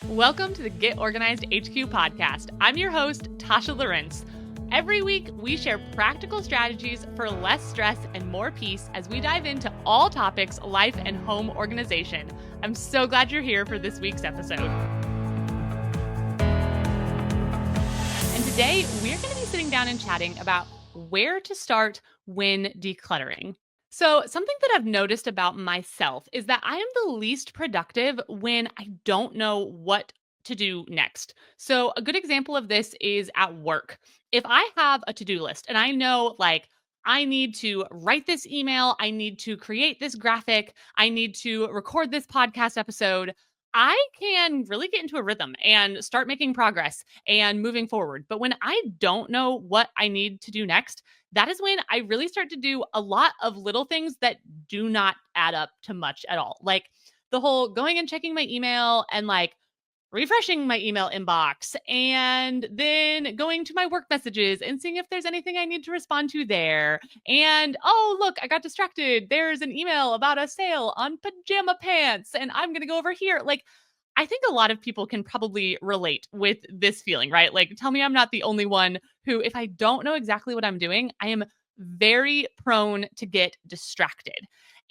Welcome to the Get Organized HQ podcast. I'm your host, Tasha Lawrence. Every week, we share practical strategies for less stress and more peace as we dive into all topics life and home organization. I'm so glad you're here for this week's episode. And today, we're going to be sitting down and chatting about where to start when decluttering. So, something that I've noticed about myself is that I am the least productive when I don't know what to do next. So, a good example of this is at work. If I have a to do list and I know, I need to write this email, I need to create this graphic, I need to record this podcast episode, I can really get into a rhythm and start making progress and moving forward. But when I don't know what I need to do next, that is when I really start to do a lot of little things that do not add up to much at all. Like the whole going and checking my email and refreshing my email inbox and then going to my work messages and seeing if there's anything I need to respond to there. And oh, look, I got distracted. There's an email about a sale on pajama pants and I'm going to go over here. I think a lot of people can probably relate with this feeling, right? Like, tell me I'm not the only one who, if I don't know exactly what I'm doing, I am very prone to get distracted.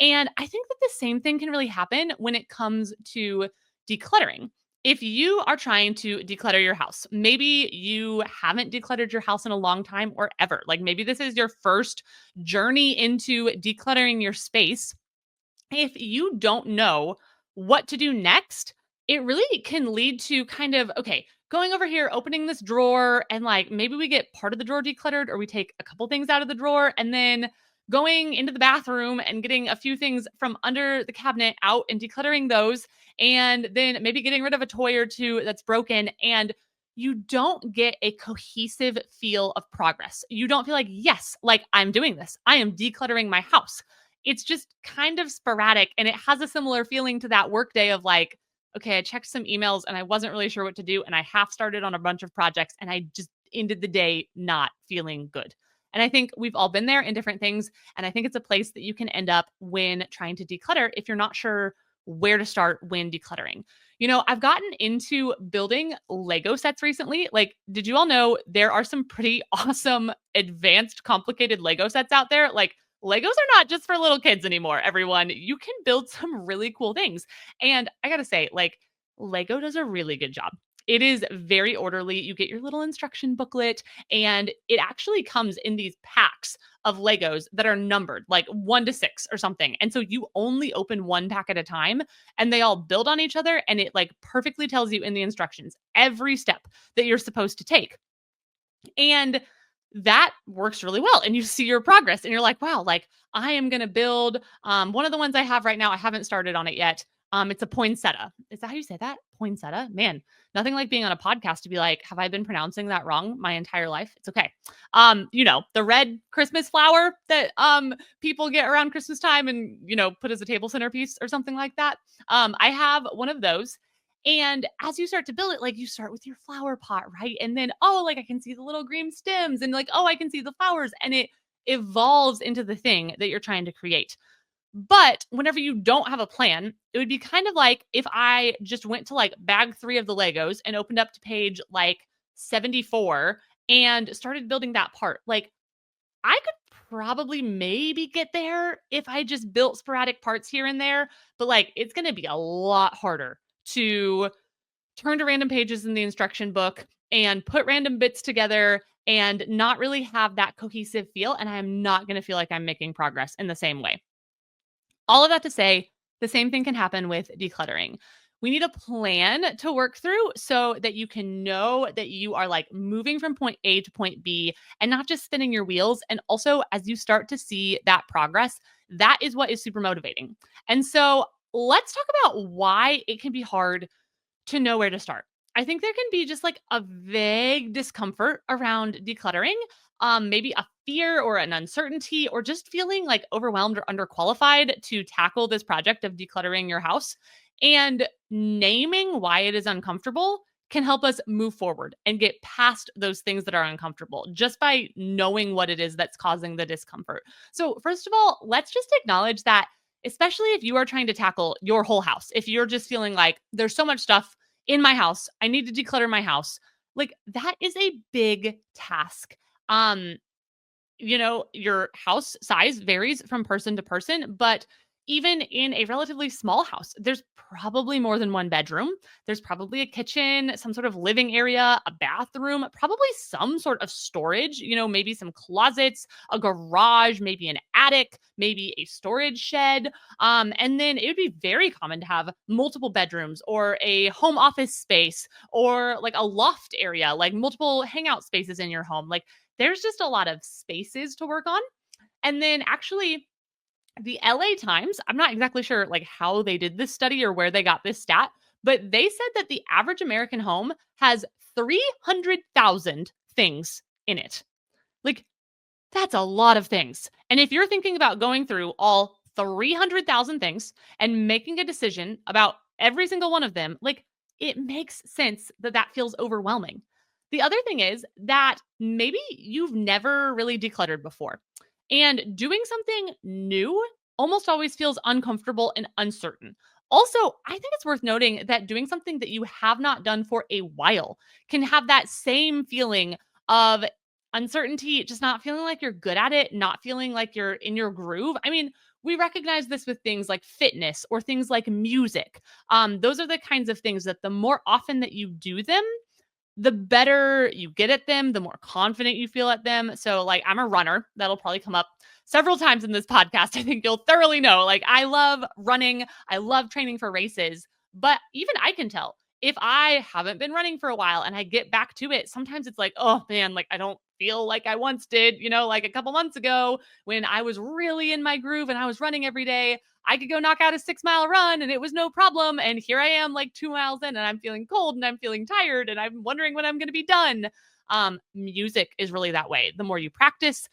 And I think that the same thing can really happen when it comes to decluttering. If you are trying to declutter your house, maybe you haven't decluttered your house in a long time or ever. Like maybe this is your first journey into decluttering your space. If you don't know what to do next, it really can lead to kind of, okay, going over here, opening this drawer, and maybe we get part of the drawer decluttered or we take a couple things out of the drawer and then going into the bathroom and getting a few things from under the cabinet out and decluttering those, and then maybe getting rid of a toy or two that's broken. And you don't get a cohesive feel of progress. You don't feel like, yes, like I'm doing this. I am decluttering my house. It's just kind of sporadic, and it has a similar feeling to that work day of okay, I checked some emails and I wasn't really sure what to do. And I half started on a bunch of projects and I just ended the day not feeling good. And I think we've all been there in different things. And I think it's a place that you can end up when trying to declutter if you're not sure where to start when decluttering. I've gotten into building Lego sets recently. Did you all know there are some pretty awesome, advanced, complicated Lego sets out there? Legos are not just for little kids anymore, everyone. You can build some really cool things. And I got to say, Lego does a really good job. It is very orderly. You get your little instruction booklet, and it actually comes in these packs of Legos that are numbered, like 1 to 6 or something. And so you only open one pack at a time, and they all build on each other. And it perfectly tells you in the instructions every step that you're supposed to take. And that works really well. And you see your progress and you're like, wow, I am going to build one of the ones I have right now. I haven't started on it yet. It's a poinsettia. Is that how you say that? Poinsettia? Man, nothing like being on a podcast to be like, have I been pronouncing that wrong my entire life? It's okay. The red Christmas flower that people get around Christmas time and, put as a table centerpiece or something like that. I have one of those. And as you start to build it, you start with your flower pot, right? And then, I can see the little green stems and I can see the flowers, and it evolves into the thing that you're trying to create. But whenever you don't have a plan, it would be kind of like if I just went to bag 3 of the Legos and opened up to page 74 and started building that part. I could probably maybe get there if I just built sporadic parts here and there, but it's going to be a lot harder to turn to random pages in the instruction book and put random bits together and not really have that cohesive feel. And I'm not going to feel like I'm making progress in the same way. All of that to say, the same thing can happen with decluttering. We need a plan to work through so that you can know that you are moving from point A to point B and not just spinning your wheels. And also, as you start to see that progress, that is what is super motivating. And so let's talk about why it can be hard to know where to start. I think there can be just a vague discomfort around decluttering, maybe a fear or an uncertainty, or just feeling overwhelmed or underqualified to tackle this project of decluttering your house. And naming why it is uncomfortable can help us move forward and get past those things that are uncomfortable just by knowing what it is that's causing the discomfort. So, first of all, let's just acknowledge that, especially if you are trying to tackle your whole house, if you're just feeling like there's so much stuff in my house. I need to declutter my house. Like that is a big task. Um, your house size varies from person to person, but even in a relatively small house, there's probably more than one bedroom. There's probably a kitchen, some sort of living area, a bathroom, probably some sort of storage, maybe some closets, a garage, maybe an attic, maybe a storage shed. And then it would be very common to have multiple bedrooms or a home office space or like a loft area, like multiple hangout spaces in your home. Like there's just a lot of spaces to work on. And then actually the LA Times, I'm not exactly sure like how they did this study or where they got this stat, but they said that the average American home has 300,000 things in it. Like that's a lot of things. And if you're thinking about going through all 300,000 things and making a decision about every single one of them, like it makes sense that that feels overwhelming. The other thing is that maybe you've never really decluttered before. And doing something new almost always feels uncomfortable and uncertain. Also, I think it's worth noting that doing something that you have not done for a while can have that same feeling of uncertainty, just not feeling like you're good at it, not feeling like you're in your groove. I mean, we recognize this with things like fitness or things like music. Those are the kinds of things that the more often that you do them, the better you get at them, the more confident you feel at them. So, like, I'm a runner. That'll probably come up several times in this podcast. I think you'll thoroughly know. Like, I love running, I love training for races, but even I can tell if I haven't been running for a while and I get back to it, sometimes it's like, oh man, like I don't feel like I once did, like a couple months ago when I was really in my groove and I was running every day. I could go knock out a 6 mile run and it was no problem. And here I am like 2 miles in and I'm feeling cold and I'm feeling tired and I'm wondering when I'm going to be done. Music is really that way. The more you practice,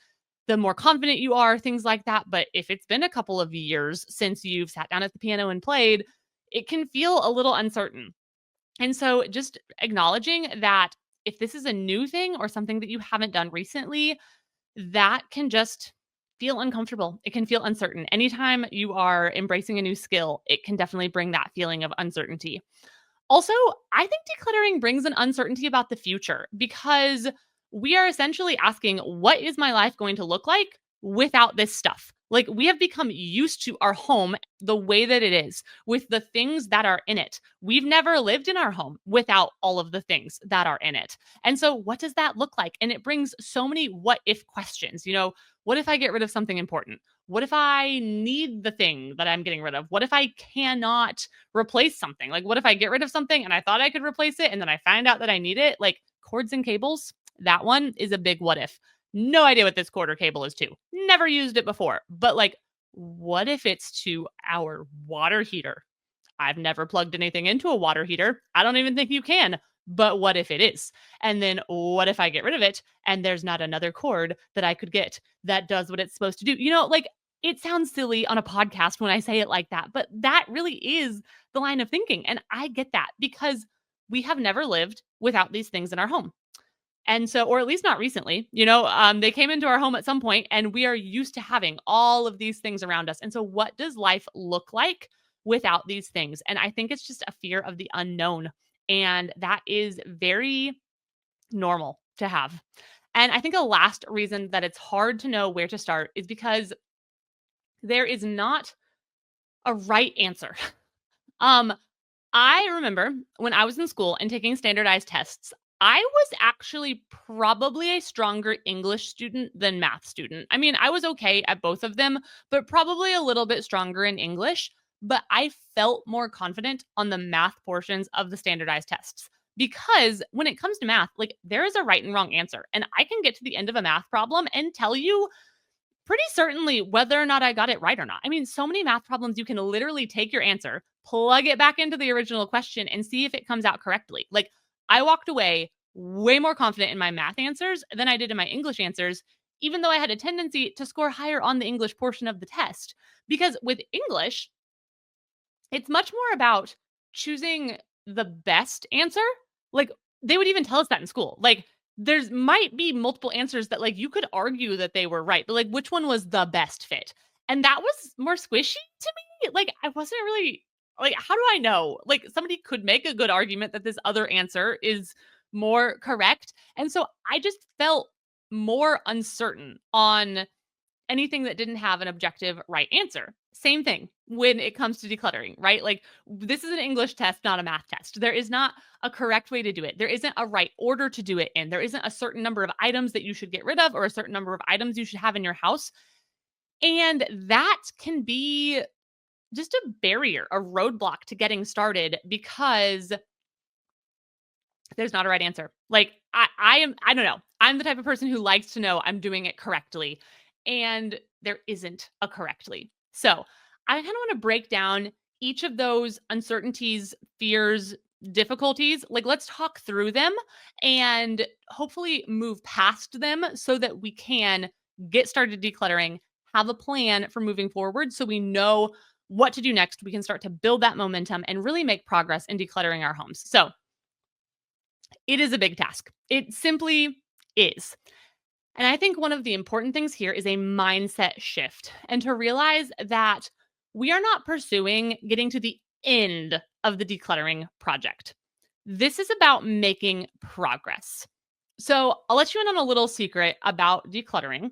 the more confident you are, things like that. But if it's been a couple of years since you've sat down at the piano and played, it can feel a little uncertain. And so just acknowledging that if this is a new thing or something that you haven't done recently, that can just feel uncomfortable. It can feel uncertain. Anytime you are embracing a new skill, it can definitely bring that feeling of uncertainty. Also, I think decluttering brings an uncertainty about the future because we are essentially asking, what is my life going to look like without this stuff? Like we have become used to our home the way that it is with the things that are in it. We've never lived in our home without all of the things that are in it. And so, what does that look like? And it brings so many what if questions. What if I get rid of something important? What if I need the thing that I'm getting rid of? What if I cannot replace something? Like, what if I get rid of something and I thought I could replace it and then I find out that I need it? Like, cords and cables, that one is a big what if. No idea what this cord or cable is to. Never used it before. But, like, what if it's to our water heater? I've never plugged anything into a water heater. I don't even think you can. But what if it is? And then what if I get rid of it and there's not another cord that I could get that does what it's supposed to do? Like it sounds silly on a podcast when I say it like that, but that really is the line of thinking. And I get that because we have never lived without these things in our home. And so, or at least not recently, they came into our home at some point and we are used to having all of these things around us. And so, what does life look like without these things? And I think it's just a fear of the unknown. And that is very normal to have. And I think a last reason that it's hard to know where to start is because there is not a right answer. Um, I remember when I was in school and taking standardized tests, I was actually probably a stronger English student than math student. I mean, I was okay at both of them, but probably a little bit stronger in English. But I felt more confident on the math portions of the standardized tests because when it comes to math, like there is a right and wrong answer. And I can get to the end of a math problem and tell you pretty certainly whether or not I got it right or not. I mean, so many math problems, you can literally take your answer, plug it back into the original question, and see if it comes out correctly. Like, I walked away way more confident in my math answers than I did in my English answers, even though I had a tendency to score higher on the English portion of the test. Because with English, it's much more about choosing the best answer. Like, they would even tell us that in school. Like, there's might be multiple answers that like you could argue that they were right, but like which one was the best fit? And that was more squishy to me. Like I wasn't really Like, how do I know? Like, somebody could make a good argument that this other answer is more correct. And so I just felt more uncertain on anything that didn't have an objective right answer. Same thing when it comes to decluttering, right? Like, this is an English test, not a math test. There is not a correct way to do it. There isn't a right order to do it in. There isn't a certain number of items that you should get rid of or a certain number of items you should have in your house. And that can be just a barrier, a roadblock to getting started because there's not a right answer. Like I don't know. I'm the type of person who likes to know I'm doing it correctly. And there isn't a correctly. So I kind of want to break down each of those uncertainties, fears, difficulties. Like, let's talk through them and hopefully move past them so that we can get started decluttering, have a plan for moving forward so we know what to do next. We can start to build that momentum and really make progress in decluttering our homes. So, it is a big task. It simply is. And I think one of the important things here is a mindset shift and to realize that we are not pursuing getting to the end of the decluttering project. This is about making progress. So I'll let you in on a little secret about decluttering.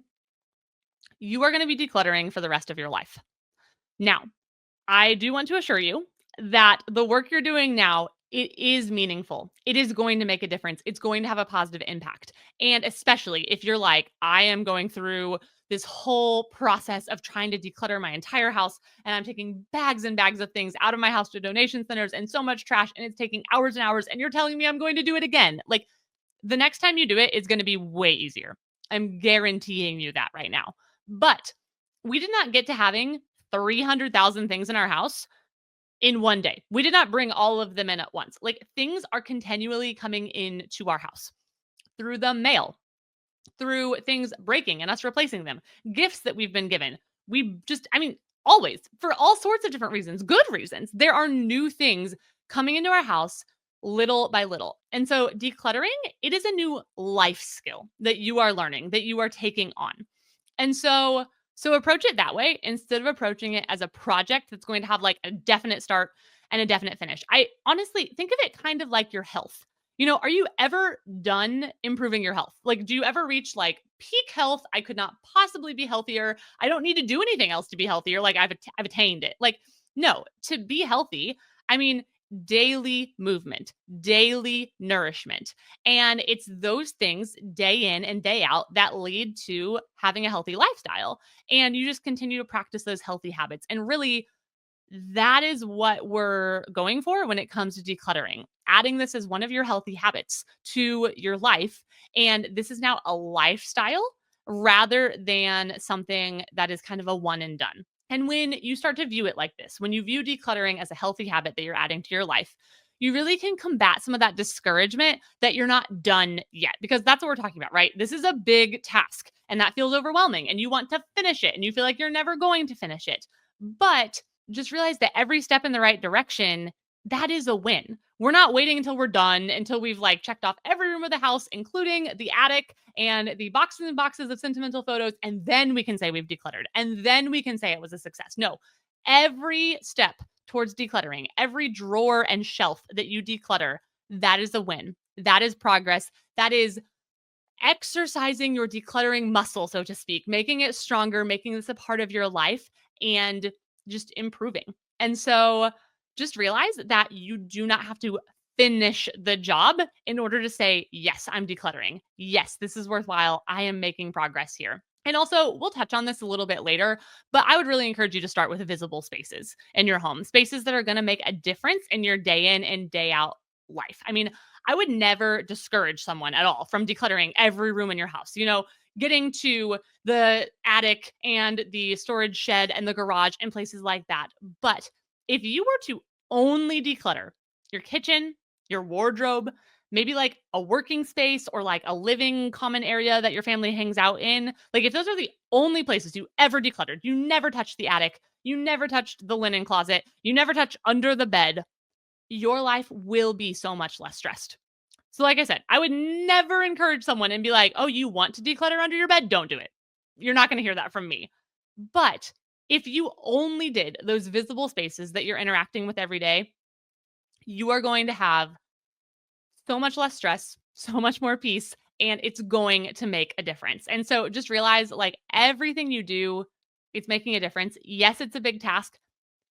You are going to be decluttering for the rest of your life. Now, I do want to assure you that the work you're doing now, it is meaningful. It is going to make a difference. It's going to have a positive impact. And especially if you're like, I am going through this whole process of trying to declutter my entire house and I'm taking bags and bags of things out of my house to donation centers and so much trash and it's taking hours and hours and you're telling me I'm going to do it again. Like, the next time you do it, it's going to be way easier. I'm guaranteeing you that right now. But we did not get to having 300,000 things in our house in one day. We did not bring all of them in at once. Like, things are continually coming into our house through the mail, through things breaking and us replacing them, gifts that we've been given. We just, I mean, always, for all sorts of different reasons, good reasons, there are new things coming into our house little by little. And so decluttering, it is a new life skill that you are learning, that you are taking on. And so approach it that way instead of approaching it as a project that's going to have like a definite start and a definite finish. I honestly think of it kind of like your health. Are you ever done improving your health? Like, do you ever reach like peak health? I could not possibly be healthier. I don't need to do anything else to be healthier. Like, I've attained it. Like, no, to be healthy, I mean, daily movement, daily nourishment. And it's those things day in and day out that lead to having a healthy lifestyle. And you just continue to practice those healthy habits. And really, that is what we're going for when it comes to decluttering. Adding this as one of your healthy habits to your life. And this is now a lifestyle rather than something that is kind of a one and done. And when you start to view it like this, when you view decluttering as a healthy habit that you're adding to your life, you really can combat some of that discouragement that you're not done yet, because that's what we're talking about, right? This is a big task and that feels overwhelming and you want to finish it and you feel like you're never going to finish it. But just realize that every step in the right direction, that is a win. We're not waiting until we're done, until we've like checked off every room of the house, including the attic and the boxes and boxes of sentimental photos. And then we can say we've decluttered. And then we can say it was a success. No, every step towards decluttering, every drawer and shelf that you declutter, that is a win. That is progress. That is exercising your decluttering muscle, so to speak, making it stronger, making this a part of your life and just improving. And so just realize that you do not have to finish the job in order to say, yes, I'm decluttering. Yes, this is worthwhile. I am making progress here. And also, we'll touch on this a little bit later, but I would really encourage you to start with visible spaces in your home, spaces that are going to make a difference in your day in and day out life. I mean, I would never discourage someone at all from decluttering every room in your house. Getting to the attic and the storage shed and the garage and places like that. But if you were to only declutter your kitchen, your wardrobe, maybe like a working space or like a living common area that your family hangs out in, like if those are the only places you ever decluttered, you never touched the attic, you never touched the linen closet, you never touch under the bed, your life will be so much less stressed. So like I said, I would never encourage someone and be like, oh, you want to declutter under your bed? Don't do it. You're not going to hear that from me. But If you only did those visible spaces that you're interacting with every day, you are going to have so much less stress, so much more peace, and it's going to make a difference. And so just realize like everything you do, it's making a difference. Yes, it's a big task,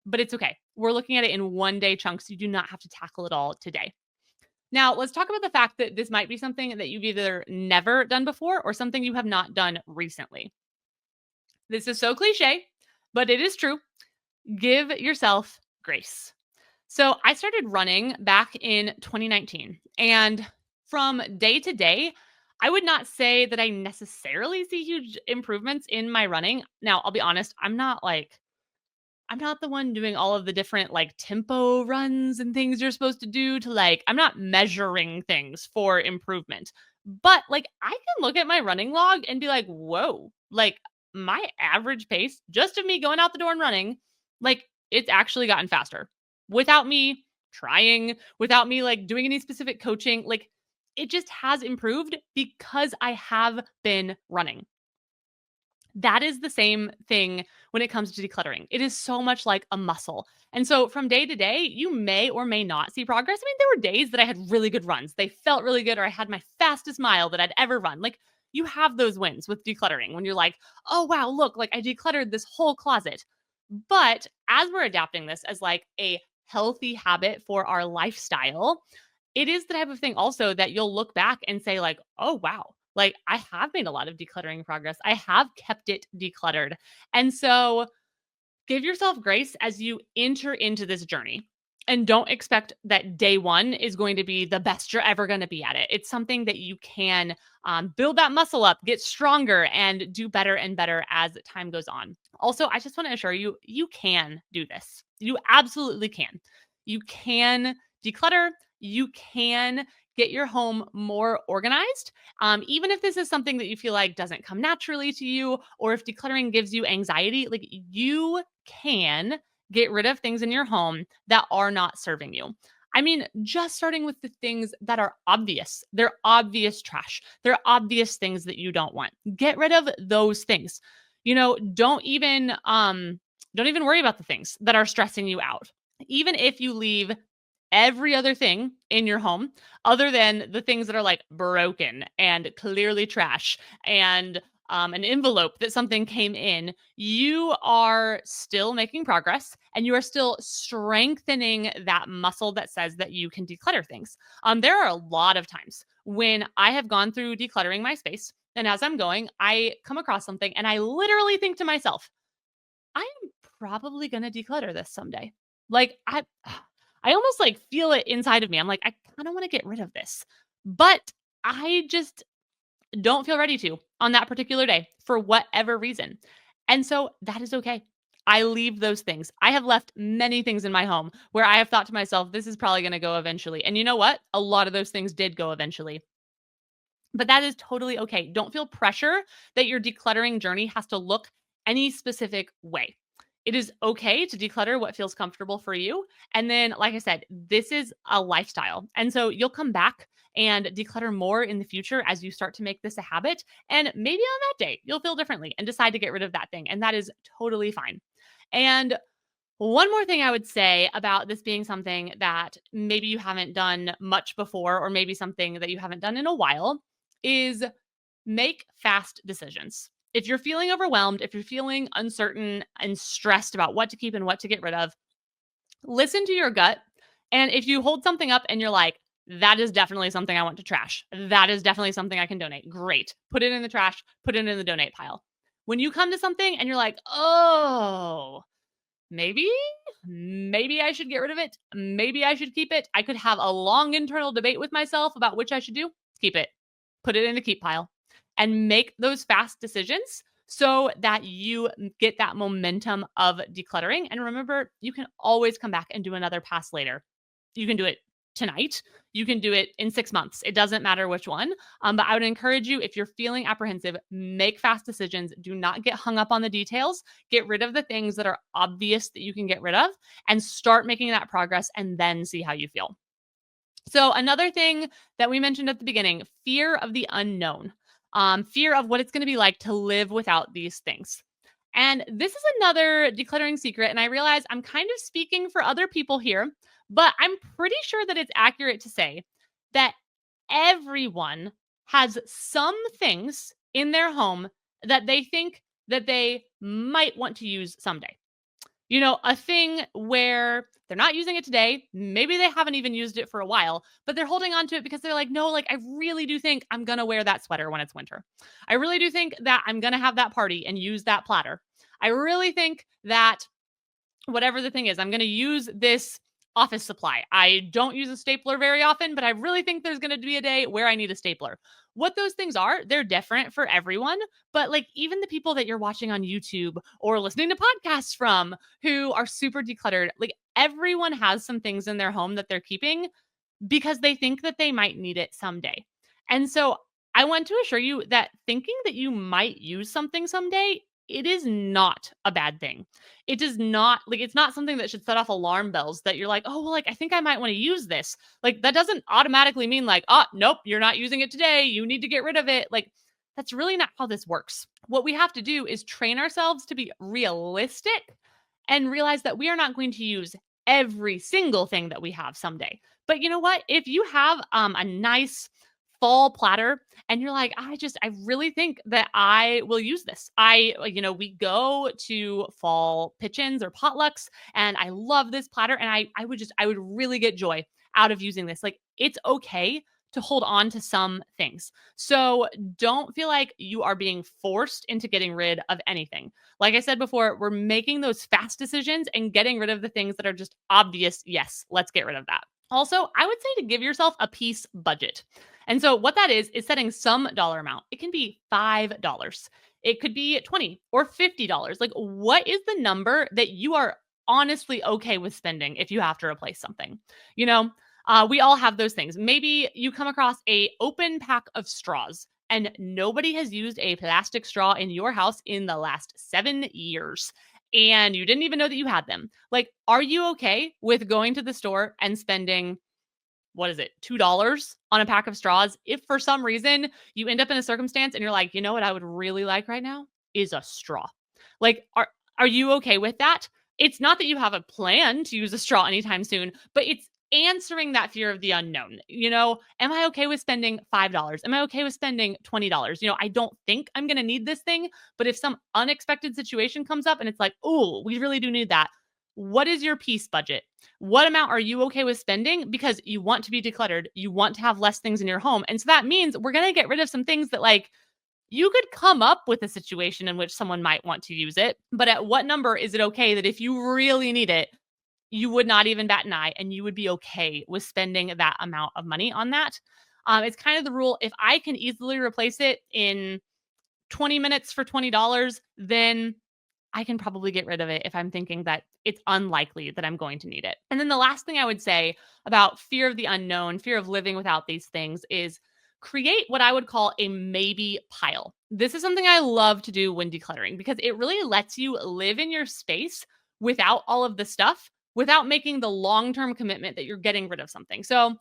but it's okay. We're looking at it in 1 day chunks. You do not have to tackle it all today. Now, let's talk about the fact that this might be something that you've either never done before or something you have not done recently. This is so cliche, but it is true. Give yourself grace. So I started running back in 2019. And from day to day, I would not say that I necessarily see huge improvements in my running. Now, I'll be honest, I'm not the one doing all of the different like tempo runs and things you're supposed to do to I'm not measuring things for improvement. But like I can look at my running log and be like, whoa, like my average pace just of me going out the door and running, like it's actually gotten faster without me trying, without me like doing any specific coaching. Like it just has improved because I have been running. That is the same thing when it comes to decluttering. It is so much like a muscle. And so from day to day, you may or may not see progress. I mean, there were days that I had really good runs. They felt really good, or I had my fastest mile that I'd ever run. Like you have those wins with decluttering when you're like, oh, wow, look, like I decluttered this whole closet. But as we're adapting this as like a healthy habit for our lifestyle, it is the type of thing also that you'll look back and say like, "Oh, wow. Like I have made a lot of decluttering progress. I have kept it decluttered." And so give yourself grace as you enter into this journey. And don't expect that day one is going to be the best you're ever going to be at it. It's something that you can build that muscle up, get stronger, and do better and better as time goes on. Also, I just want to assure you, you can do this. You absolutely can. You can declutter. You can get your home more organized. Even if this is something that you feel like doesn't come naturally to you, or if decluttering gives you anxiety, like you can get rid of things in your home that are not serving you. I mean, just starting with the things that are obvious. They're obvious trash. They're obvious things that you don't want. Get rid of those things. Don't even worry about the things that are stressing you out. Even if you leave every other thing in your home other than the things that are like broken and clearly trash and an envelope that something came in, you are still making progress and you are still strengthening that muscle that says that you can declutter things. There are a lot of times when I have gone through decluttering my space, and as I'm going, I come across something and I literally think to myself, I'm probably going to declutter this someday. Like I almost like feel it inside of me. I'm like, I kind of want to get rid of this, but I just don't feel ready to on that particular day for whatever reason. And so that is okay. I leave those things. I have left many things in my home where I have thought to myself, this is probably going to go eventually. And you know what? A lot of those things did go eventually. But that is totally okay. Don't feel pressure that your decluttering journey has to look any specific way. It is okay to declutter what feels comfortable for you. And then, like I said, this is a lifestyle. And so you'll come back and declutter more in the future as you start to make this a habit. And maybe on that day, you'll feel differently and decide to get rid of that thing. And that is totally fine. And one more thing I would say about this being something that maybe you haven't done much before, or maybe something that you haven't done in a while, is make fast decisions. If you're feeling overwhelmed, if you're feeling uncertain and stressed about what to keep and what to get rid of, listen to your gut. And if you hold something up and you're like, that is definitely something I want to trash, that is definitely something I can donate, great. Put it in the trash, put it in the donate pile. When you come to something and you're like, oh, maybe I should get rid of it. Maybe I should keep it. I could have a long internal debate with myself about which I should do. Keep it. Put it in the keep pile and make those fast decisions so that you get that momentum of decluttering. And remember, you can always come back and do another pass later. You can do it tonight. You can do it in 6 months. It doesn't matter which one. But I would encourage you, if you're feeling apprehensive, make fast decisions. Do not get hung up on the details. Get rid of the things that are obvious that you can get rid of and start making that progress and then see how you feel. So another thing that we mentioned at the beginning, fear of the unknown, fear of what it's going to be like to live without these things. And this is another decluttering secret. And I realize I'm kind of speaking for other people here, but I'm pretty sure that it's accurate to say that everyone has some things in their home that they think that they might want to use someday. A thing where they're not using it today. Maybe they haven't even used it for a while, but they're holding on to it because they're like, no, like I really do think I'm going to wear that sweater when it's winter. I really do think that I'm going to have that party and use that platter. I really think that whatever the thing is, I'm going to use this office supply. I don't use a stapler very often, but I really think there's going to be a day where I need a stapler. What those things are, they're different for everyone. But like even the people that you're watching on YouTube or listening to podcasts from who are super decluttered, like everyone has some things in their home that they're keeping because they think that they might need it someday. And so I want to assure you that thinking that you might use something someday, it is not a bad thing. It does not like it's not something that should set off alarm bells that you're like, "Oh, well, like I think I might want to use this." Like that doesn't automatically mean like, "Oh, nope, you're not using it today. You need to get rid of it." Like that's really not how this works. What we have to do is train ourselves to be realistic and realize that we are not going to use every single thing that we have someday. But you know what? If you have a nice fall platter and you're like, I really think that I will use this. We go to fall pitch-ins or potlucks and I love this platter and I would really get joy out of using this. Like it's okay to hold on to some things. So don't feel like you are being forced into getting rid of anything. Like I said before, we're making those fast decisions and getting rid of the things that are just obvious. Yes, let's get rid of that. Also, I would say to give yourself a peace budget. And so what that is setting some dollar amount. It can be $5. It could be 20 or $50. Like what is the number that you are honestly okay with spending if you have to replace something? You know, we all have those things. Maybe you come across a open pack of straws and nobody has used a plastic straw in your house in the last 7 years and you didn't even know that you had them. Like, are you okay with going to the store and spending what is it, $2 on a pack of straws? If for some reason you end up in a circumstance and you're like, you know what I would really like right now is a straw. Like, are you okay with that? It's not that you have a plan to use a straw anytime soon, but it's answering that fear of the unknown. Am I okay with spending $5? Am I okay with spending $20? I don't think I'm going to need this thing, but if some unexpected situation comes up and it's like, oh, we really do need that. What is your peace budget? What amount are you okay with spending? Because you want to be decluttered. You want to have less things in your home. And so that means we're going to get rid of some things that like you could come up with a situation in which someone might want to use it. But at what number is it okay that if you really need it, you would not even bat an eye and you would be okay with spending that amount of money on that? It's kind of the rule. If I can easily replace it in 20 minutes for $20, then I can probably get rid of it if I'm thinking that it's unlikely that I'm going to need it. And then the last thing I would say about fear of the unknown, fear of living without these things is create what I would call a maybe pile. This is something I love to do when decluttering because it really lets you live in your space without all of the stuff, without making the long-term commitment that you're getting rid of something. So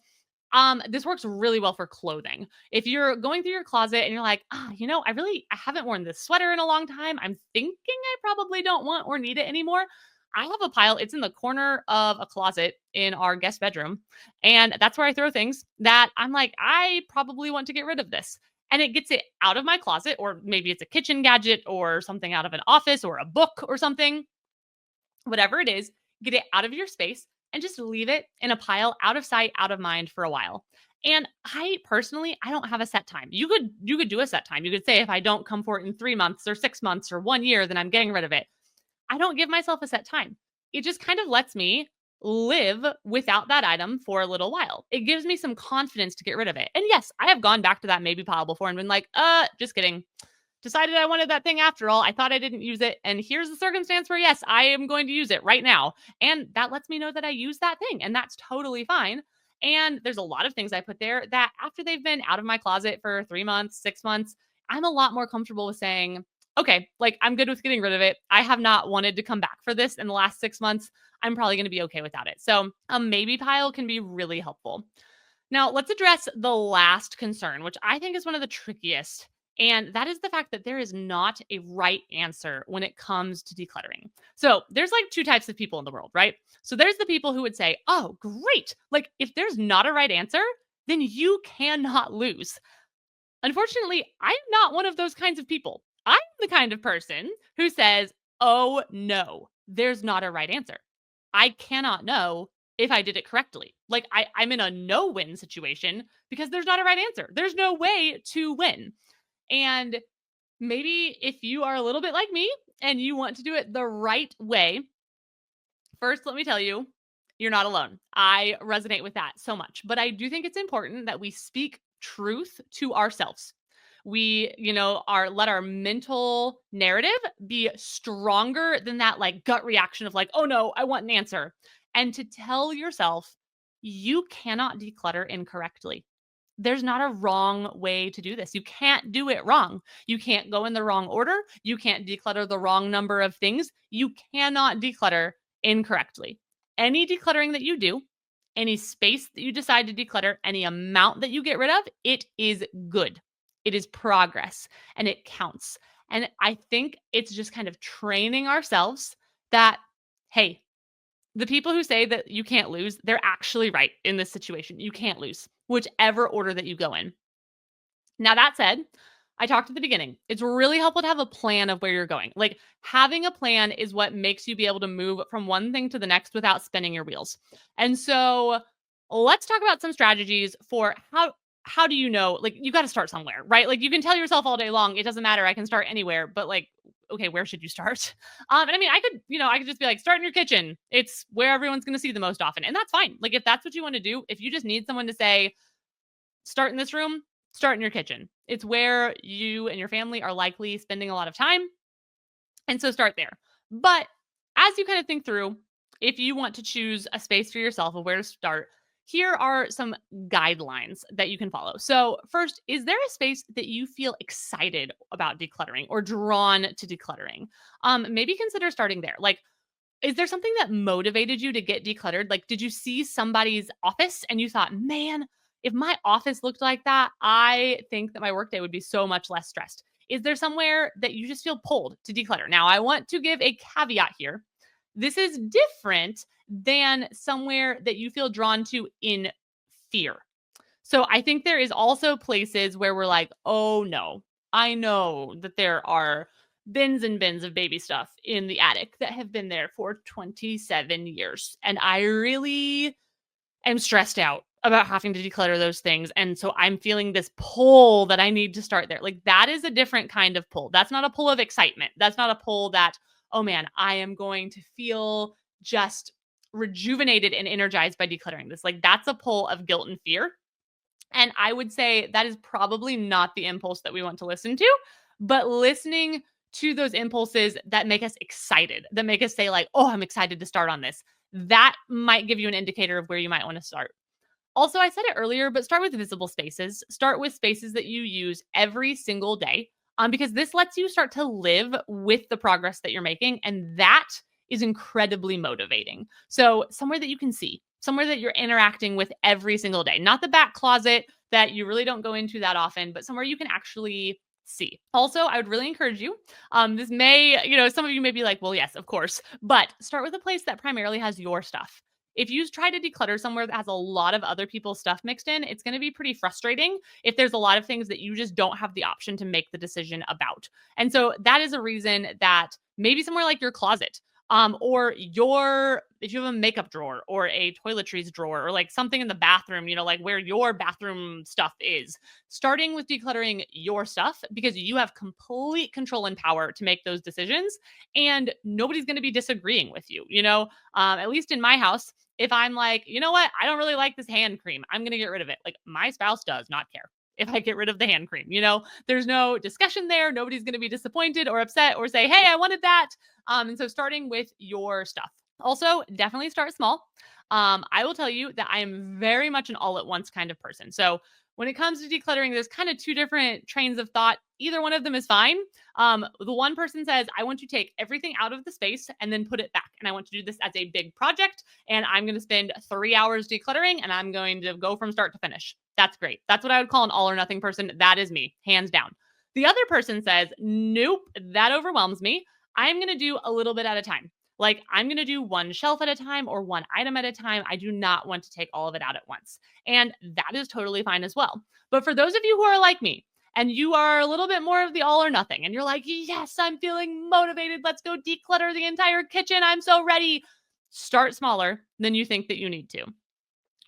this works really well for clothing. If you're going through your closet and you're like, I haven't worn this sweater in a long time. I'm thinking I probably don't want or need it anymore. I have a pile. It's in the corner of a closet in our guest bedroom. And that's where I throw things that I'm like, I probably want to get rid of this. And it gets it out of my closet, or maybe it's a kitchen gadget or something out of an office or a book or something. Whatever it is, get it out of your space and just leave it in a pile out of sight, out of mind for a while. And I personally, I don't have a set time. You could do a set time. You could say if I don't come for it in 3 months or 6 months or 1 year, then I'm getting rid of it. I don't give myself a set time. It just kind of lets me live without that item for a little while. It gives me some confidence to get rid of it. And yes, I have gone back to that maybe pile before and been like, just kidding. Decided I wanted that thing after all. I thought I didn't use it. And here's the circumstance where, yes, I am going to use it right now. And that lets me know that I use that thing. And that's totally fine. And there's a lot of things I put there that after they've been out of my closet for 3 months, 6 months, I'm a lot more comfortable with saying, okay, like I'm good with getting rid of it. I have not wanted to come back for this in the last 6 months. I'm probably going to be okay without it. So a maybe pile can be really helpful. Now let's address the last concern, which I think is one of the trickiest. And that is the fact that there is not a right answer when it comes to decluttering. So there's like two types of people in the world, right? So there's the people who would say, oh, great. Like if there's not a right answer, then you cannot lose. Unfortunately, I'm not one of those kinds of people. I'm the kind of person who says, oh, no, there's not a right answer. I cannot know if I did it correctly. Like I'm in a no win situation because there's not a right answer. There's no way to win. And maybe if you are a little bit like me and you want to do it the right way, first, let me tell you, you're not alone. I resonate with that so much. But I do think it's important that we speak truth to ourselves. We, let our mental narrative be stronger than that like gut reaction of like, oh no, I want an answer. And to tell yourself, you cannot declutter incorrectly. There's not a wrong way to do this. You can't do it wrong. You can't go in the wrong order. You can't declutter the wrong number of things. You cannot declutter incorrectly. Any decluttering that you do, any space that you decide to declutter, any amount that you get rid of, it is good. It is progress and it counts. And I think it's just kind of training ourselves that, hey, the people who say that you can't lose, they're actually right in this situation. You can't lose, whichever order that you go in. Now, that said, I talked at the beginning. It's really helpful to have a plan of where you're going. Like having a plan is what makes you be able to move from one thing to the next without spinning your wheels. And so let's talk about some strategies for how do you know, like you got to start somewhere, right? Like you can tell yourself all day long, it doesn't matter, I can start anywhere, but like, okay, where should you start? And I mean, I could just be like, start in your kitchen. It's where everyone's going to see the most often. And that's fine. Like if that's what you want to do, if you just need someone to say, start in this room, start in your kitchen. It's where you and your family are likely spending a lot of time. And so start there. But as you kind of think through, if you want to choose a space for yourself of where to start, here are some guidelines that you can follow. So, first, is there a space that you feel excited about decluttering or drawn to decluttering? Maybe consider starting there. Like, is there something that motivated you to get decluttered? Like, did you see somebody's office and you thought, man, if my office looked like that, I think that my workday would be so much less stressed. Is there somewhere that you just feel pulled to declutter? Now, I want to give a caveat here. This is different than somewhere that you feel drawn to in fear. So I think there is also places where we're like, oh no, I know that there are bins and bins of baby stuff in the attic that have been there for 27 years. And I really am stressed out about having to declutter those things. And so I'm feeling this pull that I need to start there. Like that is a different kind of pull. That's not a pull of excitement. That's not a pull that, oh man, I am going to feel just rejuvenated and energized by decluttering this. Like that's a pull of guilt and fear. And I would say that is probably not the impulse that we want to listen to, but listening to those impulses that make us excited, that make us say like, oh, I'm excited to start on this. That might give you an indicator of where you might want to start. Also, I said it earlier, but start with visible spaces. Start with spaces that you use every single day, because this lets you start to live with the progress that you're making. And that is incredibly motivating. So somewhere that you can see, somewhere that you're interacting with every single day, not the back closet that you really don't go into that often, but somewhere you can actually see. Also, I would really encourage you. This may, some of you may be like, well, yes, of course, but start with a place that primarily has your stuff. If you try to declutter somewhere that has a lot of other people's stuff mixed in, it's going to be pretty frustrating if there's a lot of things that you just don't have the option to make the decision about. And so that is a reason that maybe somewhere like your closet, or if you have a makeup drawer or a toiletries drawer or like something in the bathroom, like where your bathroom stuff is, starting with decluttering your stuff because you have complete control and power to make those decisions and nobody's going to be disagreeing with you, at least in my house. If I'm like, you know what, I don't really like this hand cream, I'm going to get rid of it. Like my spouse does not care if I get rid of the hand cream, there's no discussion there. Nobody's going to be disappointed or upset or say, hey, I wanted that. And so starting with your stuff. Also, definitely start small. I will tell you that I am very much an all at once kind of person. So when it comes to decluttering, there's kind of two different trains of thought. Either one of them is fine. The one person says, I want to take everything out of the space and then put it back. And I want to do this as a big project. And I'm going to spend 3 hours decluttering and I'm going to go from start to finish. That's great. That's what I would call an all or nothing person. That is me, hands down. The other person says, nope, that overwhelms me. I'm going to do a little bit at a time. Like I'm going to do one shelf at a time or one item at a time. I do not want to take all of it out at once. And that is totally fine as well. But for those of you who are like me, and you are a little bit more of the all or nothing, and you're like, yes, I'm feeling motivated. Let's go declutter the entire kitchen. I'm so ready. Start smaller than you think that you need to.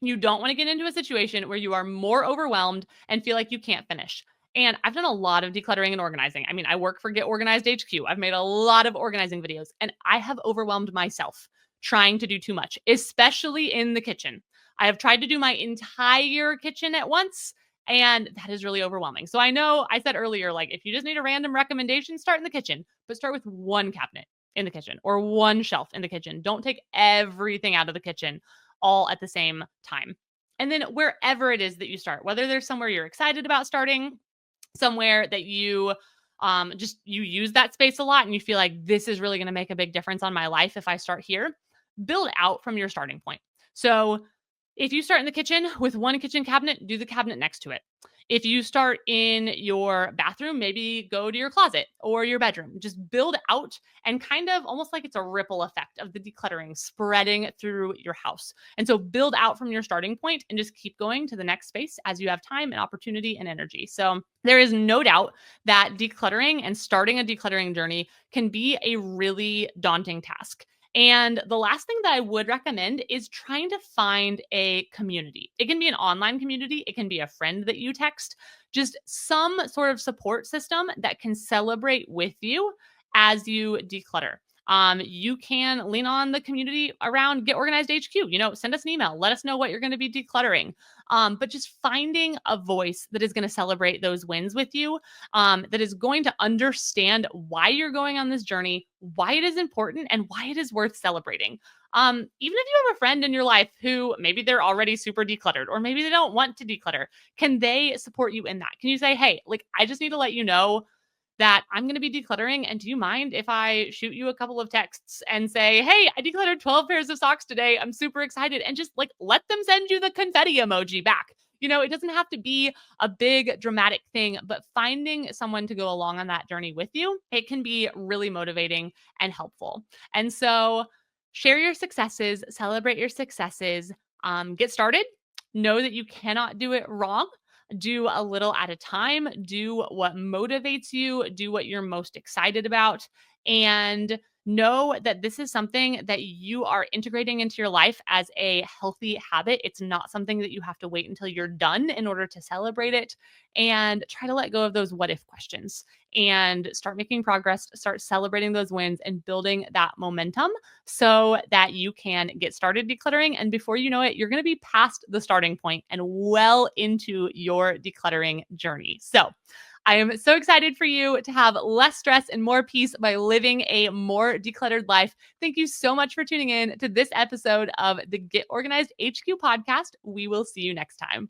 You don't want to get into a situation where you are more overwhelmed and feel like you can't finish. And I've done a lot of decluttering and organizing. I mean, I work for Get Organized HQ. I've made a lot of organizing videos, and I have overwhelmed myself trying to do too much, especially in the kitchen. I have tried to do my entire kitchen at once, and that is really overwhelming. So I know I said earlier, like, if you just need a random recommendation, start in the kitchen, but start with one cabinet in the kitchen or one shelf in the kitchen. Don't take everything out of the kitchen all at the same time. And then wherever it is that you start, whether there's somewhere you're excited about starting, somewhere that you just you use that space a lot and you feel like this is really going to make a big difference on my life if I start here, build out from your starting point. So if you start in the kitchen with one kitchen cabinet, do the cabinet next to it. If you start in your bathroom, maybe go to your closet or your bedroom. Just build out and kind of almost like it's a ripple effect of the decluttering spreading through your house. And so build out from your starting point and just keep going to the next space as you have time and opportunity and energy. So there is no doubt that decluttering and starting a decluttering journey can be a really daunting task. And the last thing that I would recommend is trying to find a community. It can be an online community, it can be a friend that you text, just some sort of support system that can celebrate with you as you declutter. You can lean on the community around Get Organized HQ. Send us an email. Let us know what you're going to be decluttering. But just finding a voice that is going to celebrate those wins with you, that is going to understand why you're going on this journey, why it is important, and why it is worth celebrating. Even if you have a friend in your life who maybe they're already super decluttered, or maybe they don't want to declutter, can they support you in that? Can you say, hey, like, I just need to let you know that I'm going to be decluttering. And do you mind if I shoot you a couple of texts and say, hey, I decluttered 12 pairs of socks today. I'm super excited. And just like let them send you the confetti emoji back. It doesn't have to be a big dramatic thing, but finding someone to go along on that journey with you, it can be really motivating and helpful. And so share your successes, celebrate your successes, get started. Know that you cannot do it wrong. Do a little at a time, do what motivates you, do what you're most excited about, and know that this is something that you are integrating into your life as a healthy habit. It's not something that you have to wait until you're done in order to celebrate it. And try to let go of those what if questions and start making progress, start celebrating those wins and building that momentum so that you can get started decluttering. And before you know it, you're going to be past the starting point and well into your decluttering journey. So I am so excited for you to have less stress and more peace by living a more decluttered life. Thank you so much for tuning in to this episode of the Get Organized HQ podcast. We will see you next time.